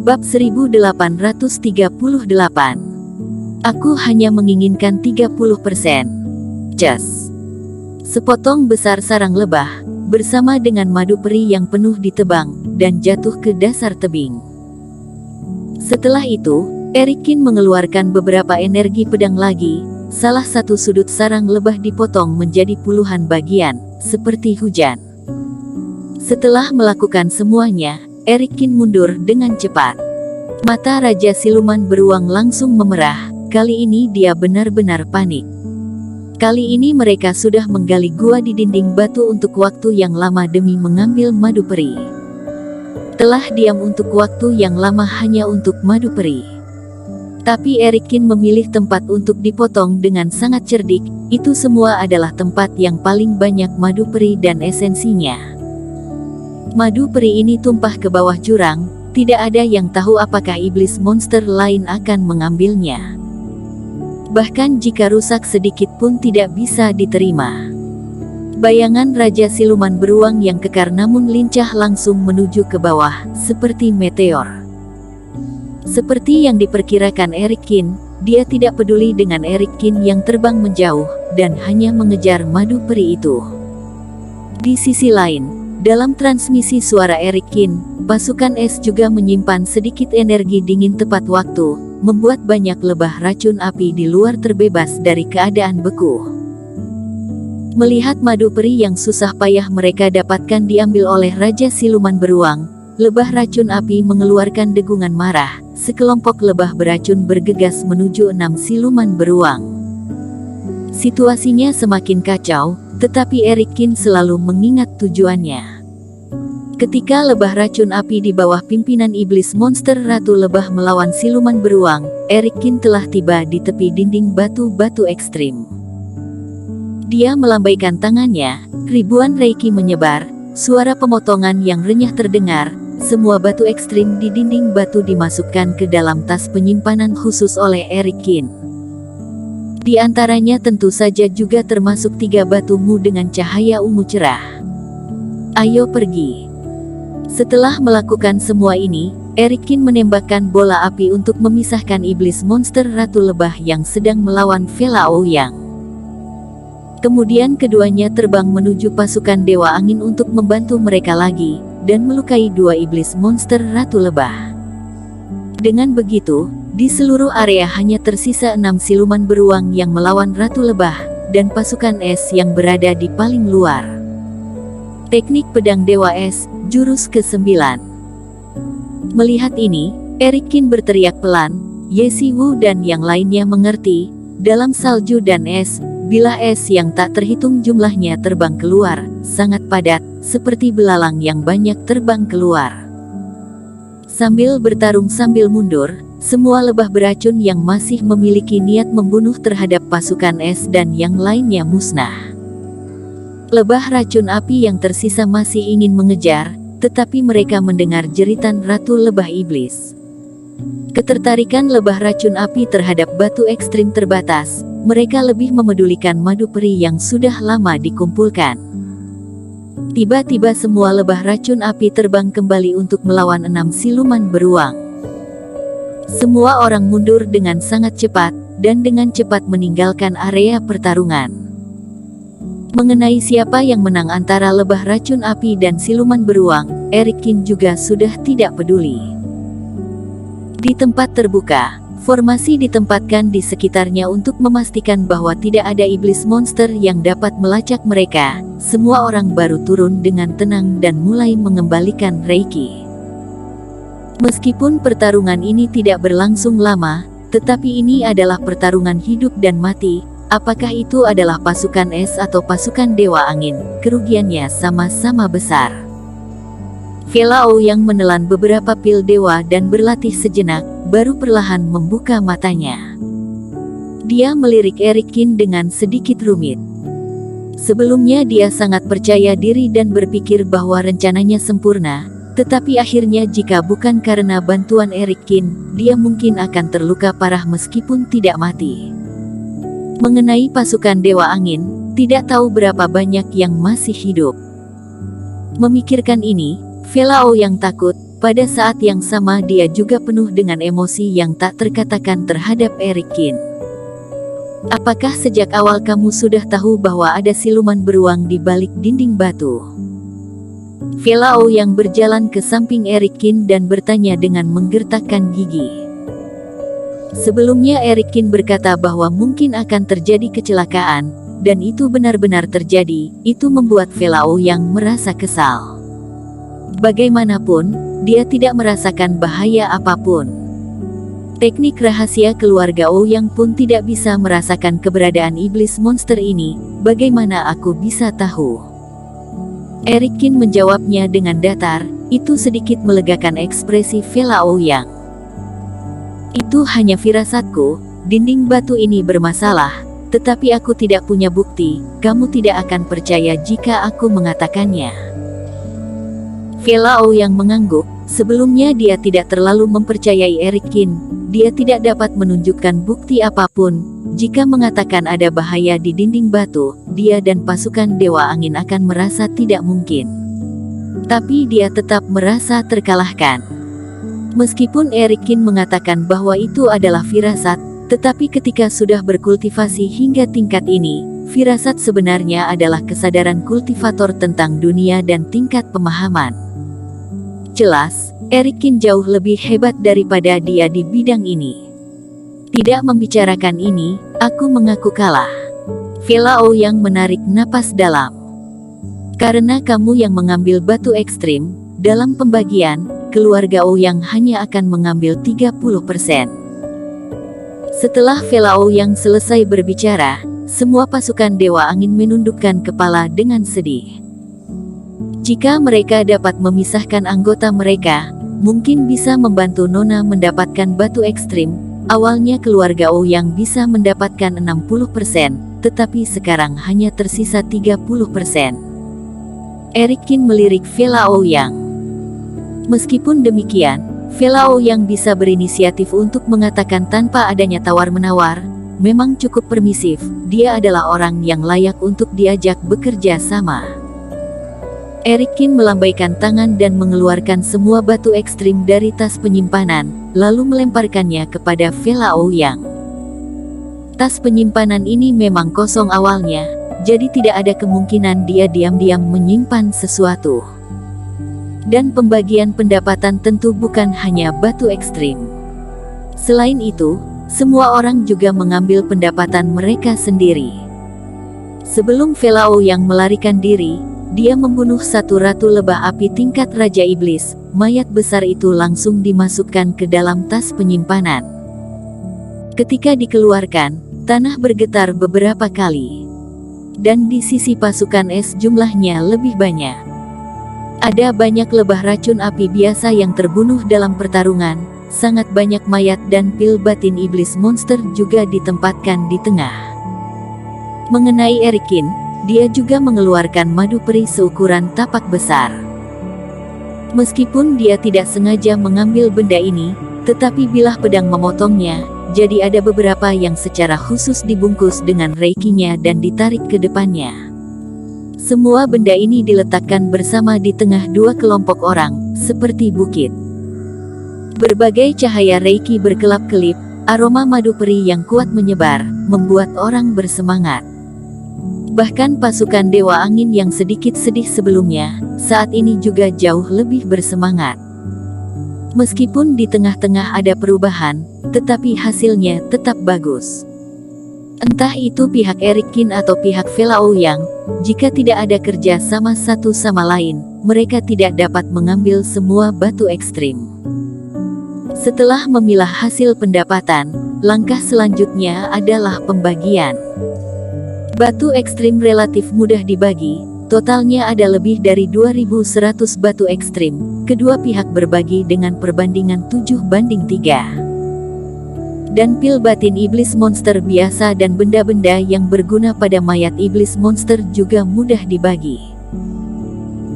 Bab 1838. Aku hanya menginginkan 30%. Jas. Sepotong besar sarang lebah, bersama dengan madu peri yang penuh ditebang, dan jatuh ke dasar tebing. Setelah itu, Erikin mengeluarkan beberapa energi pedang lagi. Salah satu sudut sarang lebah dipotong menjadi puluhan bagian, seperti hujan. Setelah melakukan semuanya, Erikin mundur dengan cepat. Mata Raja Siluman Beruang langsung memerah. Kali ini dia benar-benar panik. Kali ini mereka sudah menggali gua di dinding batu untuk waktu yang lama demi mengambil madu peri. Telah diam untuk waktu yang lama hanya untuk madu peri. Tapi Erikin memilih tempat untuk dipotong dengan sangat cerdik. Itu semua adalah tempat yang paling banyak madu peri dan esensinya. Madu peri ini tumpah ke bawah jurang. Tidak ada yang tahu apakah iblis monster lain akan mengambilnya. Bahkan jika rusak sedikit pun tidak bisa diterima. Bayangan Raja Siluman Beruang yang kekar namun lincah langsung menuju ke bawah, seperti meteor. Seperti yang diperkirakan Erikin, dia tidak peduli dengan Erikin yang terbang menjauh, dan hanya mengejar madu peri itu. Di sisi lain, dalam transmisi suara Erikin, pasukan es juga menyimpan sedikit energi dingin tepat waktu, membuat banyak lebah racun api di luar terbebas dari keadaan beku. Melihat madu peri yang susah payah mereka dapatkan diambil oleh Raja Siluman Beruang, lebah racun api mengeluarkan degungan marah. Sekelompok lebah beracun bergegas menuju 6 siluman beruang. Situasinya semakin kacau, tetapi Erikin selalu mengingat tujuannya. Ketika lebah racun api di bawah pimpinan iblis monster Ratu Lebah melawan siluman beruang, Erikin telah tiba di tepi dinding batu-batu ekstrim. Dia melambaikan tangannya, ribuan reiki menyebar, suara pemotongan yang renyah terdengar, semua batu ekstrim di dinding batu dimasukkan ke dalam tas penyimpanan khusus oleh Erikin. Di antaranya tentu saja juga termasuk 3 batumu dengan cahaya ungu cerah. Ayo pergi. Setelah melakukan semua ini, Erikin menembakkan bola api untuk memisahkan iblis monster Ratu Lebah yang sedang melawan Vela Ouyang. Kemudian keduanya terbang menuju pasukan Dewa Angin untuk membantu mereka lagi, dan melukai 2 iblis monster Ratu Lebah. Dengan begitu, di seluruh area hanya tersisa 6 siluman beruang yang melawan Ratu Lebah, dan pasukan es yang berada di paling luar. Teknik pedang Dewa Es, jurus ke-9. Melihat ini, Erikin berteriak pelan, Yesi Wu dan yang lainnya mengerti, dalam salju dan es, bilah es yang tak terhitung jumlahnya terbang keluar, sangat padat, seperti belalang yang banyak terbang keluar. Sambil bertarung sambil mundur, semua lebah beracun yang masih memiliki niat membunuh terhadap pasukan es dan yang lainnya musnah. Lebah racun api yang tersisa masih ingin mengejar, tetapi mereka mendengar jeritan Ratu Lebah Iblis. Ketertarikan lebah racun api terhadap batu ekstrim terbatas, mereka lebih memedulikan madu peri yang sudah lama dikumpulkan. Tiba-tiba semua lebah racun api terbang kembali untuk melawan 6 siluman beruang. Semua orang mundur dengan sangat cepat, dan dengan cepat meninggalkan area pertarungan. Mengenai siapa yang menang antara lebah racun api dan siluman beruang, Erikin juga sudah tidak peduli. Di tempat terbuka, formasi ditempatkan di sekitarnya untuk memastikan bahwa tidak ada iblis monster yang dapat melacak mereka. Semua orang baru turun dengan tenang dan mulai mengembalikan reiki. Meskipun pertarungan ini tidak berlangsung lama, tetapi ini adalah pertarungan hidup dan mati. Apakah itu adalah pasukan es atau pasukan Dewa Angin, kerugiannya sama-sama besar. Vela Ouyang menelan beberapa pil dewa dan berlatih sejenak, baru perlahan membuka matanya. Dia melirik Erikin dengan sedikit rumit. Sebelumnya dia sangat percaya diri dan berpikir bahwa rencananya sempurna, tetapi akhirnya jika bukan karena bantuan Erikin, dia mungkin akan terluka parah meskipun tidak mati. Mengenai pasukan Dewa Angin, tidak tahu berapa banyak yang masih hidup. Memikirkan ini, Vela Ouyang takut, Pada saat yang sama dia juga penuh dengan emosi yang tak terkatakan terhadap Eric Kin. Apakah sejak awal kamu sudah tahu bahwa ada siluman beruang di balik dinding batu? Velao yang berjalan ke samping Eric Kin dan bertanya dengan menggertakkan gigi. Sebelumnya Eric Kin berkata bahwa mungkin akan terjadi kecelakaan, dan itu benar-benar terjadi. Itu membuat Velao yang merasa kesal. Bagaimanapun, dia tidak merasakan bahaya apapun. Teknik rahasia keluarga Ouyang pun tidak bisa merasakan keberadaan iblis monster ini. Bagaimana aku bisa tahu? Eric Kin menjawabnya dengan datar. Itu sedikit melegakan ekspresi Velao Ouyang. Itu hanya firasatku. Dinding batu ini bermasalah, tetapi aku tidak punya bukti. Kamu tidak akan percaya jika aku mengatakannya. Velao yang mengangguk. Sebelumnya dia tidak terlalu mempercayai Eric Kin. Dia tidak dapat menunjukkan bukti apapun. Jika mengatakan ada bahaya di dinding batu, dia dan pasukan Dewa Angin akan merasa tidak mungkin. Tapi dia tetap merasa terkalahkan. Meskipun Eric Kin mengatakan bahwa itu adalah firasat, tetapi ketika sudah berkultivasi hingga tingkat ini, firasat sebenarnya adalah kesadaran kultivator tentang dunia dan tingkat pemahaman. Jelas, Eric Kin jauh lebih hebat daripada dia di bidang ini. Tidak membicarakan ini, aku mengaku kalah. Velao yang menarik napas dalam. Karena kamu yang mengambil batu ekstrim, dalam pembagian, keluarga Ouyang hanya akan mengambil 30%. Setelah Velao yang selesai berbicara, semua pasukan Dewa Angin menundukkan kepala dengan sedih. Jika mereka dapat memisahkan anggota mereka, mungkin bisa membantu Nona mendapatkan batu ekstrim. Awalnya keluarga Ouyang bisa mendapatkan 60%, tetapi sekarang hanya tersisa 30%. Eric Kin melirik Velao Ouyang. Meskipun demikian, Velao Ouyang bisa berinisiatif untuk mengatakan tanpa adanya tawar-menawar, memang cukup permisif. Dia adalah orang yang layak untuk diajak bekerja sama. Eric Kin melambaikan tangan dan mengeluarkan semua batu ekstrim dari tas penyimpanan, lalu melemparkannya kepada Velao Ouyang. Tas penyimpanan ini memang kosong awalnya, jadi tidak ada kemungkinan dia diam-diam menyimpan sesuatu. Dan pembagian pendapatan tentu bukan hanya batu ekstrim. Selain itu, semua orang juga mengambil pendapatan mereka sendiri. Sebelum Velao Ouyang melarikan diri, dia membunuh satu ratu lebah api tingkat Raja Iblis. Mayat besar itu langsung dimasukkan ke dalam tas penyimpanan. Ketika dikeluarkan, tanah bergetar beberapa kali. Dan di sisi pasukan es jumlahnya lebih banyak. Ada banyak lebah racun api biasa yang terbunuh dalam pertarungan. Sangat banyak mayat dan pil batin iblis monster juga ditempatkan di tengah. Mengenai Eric Kin, dia juga mengeluarkan madu peri seukuran tapak besar. Meskipun dia tidak sengaja mengambil benda ini, tetapi bilah pedang memotongnya, jadi ada beberapa yang secara khusus dibungkus dengan reikinya dan ditarik ke depannya. Semua benda ini diletakkan bersama di tengah dua kelompok orang, seperti bukit. Berbagai cahaya reiki berkelap-kelip, aroma madu peri yang kuat menyebar, membuat orang bersemangat. Bahkan pasukan Dewa Angin yang sedikit sedih sebelumnya, saat ini juga jauh lebih bersemangat. Meskipun di tengah-tengah ada perubahan, tetapi hasilnya tetap bagus. Entah itu pihak Eric Kin atau pihak Velao Ouyang, jika tidak ada kerja sama satu sama lain, mereka tidak dapat mengambil semua batu ekstrim. Setelah memilah hasil pendapatan, langkah selanjutnya adalah pembagian. Batu ekstrim relatif mudah dibagi, totalnya ada lebih dari 2.100 batu ekstrim. Kedua pihak berbagi dengan perbandingan 7:3. Dan pil batin iblis monster biasa dan benda-benda yang berguna pada mayat iblis monster juga mudah dibagi.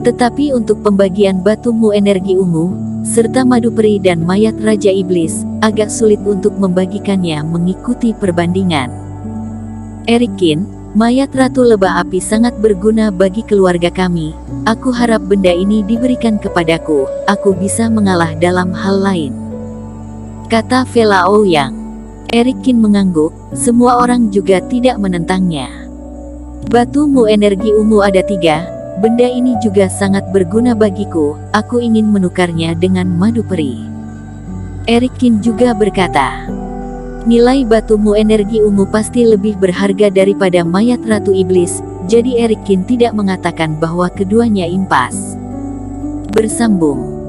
Tetapi untuk pembagian batu mu energi ungu, serta madu peri dan mayat Raja Iblis, agak sulit untuk membagikannya mengikuti perbandingan. Eric Kin, Mayat Ratu Lebah Api sangat berguna bagi keluarga kami. Aku harap benda ini diberikan kepadaku. Aku bisa mengalah dalam hal lain, kata Vela Ouyang. Eric Kin mengangguk. Semua orang juga tidak menentangnya. Batu Mu energi ungu ada 3. Benda ini juga sangat berguna bagiku. Aku ingin menukarnya dengan madu peri. Eric Kin juga berkata, nilai batumu energi ungu pasti lebih berharga daripada mayat Ratu Iblis, jadi Eric Kin tidak mengatakan bahwa keduanya impas. Bersambung.